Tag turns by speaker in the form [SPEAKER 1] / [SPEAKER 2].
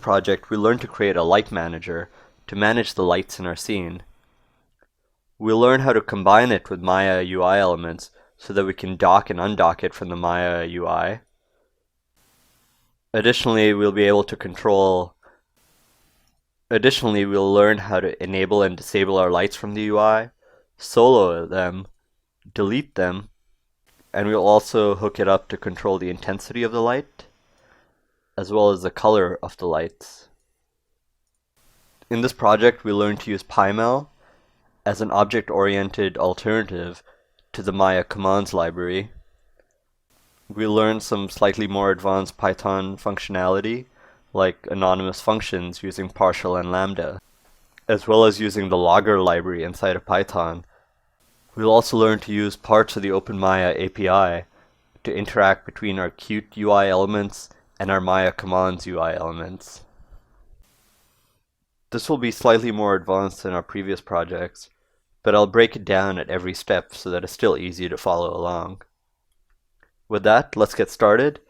[SPEAKER 1] project, we learned to create a light manager to manage the lights in our scene. We'll learn how to combine it with Maya UI elements so that we can dock and undock it from the Maya UI. Additionally, we'll learn how to enable and disable our lights from the UI, solo them, delete them, and we'll also hook it up to control the intensity of the light, as well as the color of the lights. In this project, we learned to use PyML as an object-oriented alternative to the Maya commands library. We learned some slightly more advanced Python functionality, like anonymous functions using partial and lambda, as well as using the logger library inside of Python. We'll also learn to use parts of the OpenMaya API to interact between our Qt UI elements and our Maya commands UI elements. This will be slightly more advanced than our previous projects, but I'll break it down at every step so that it's still easy to follow along. With that, let's get started.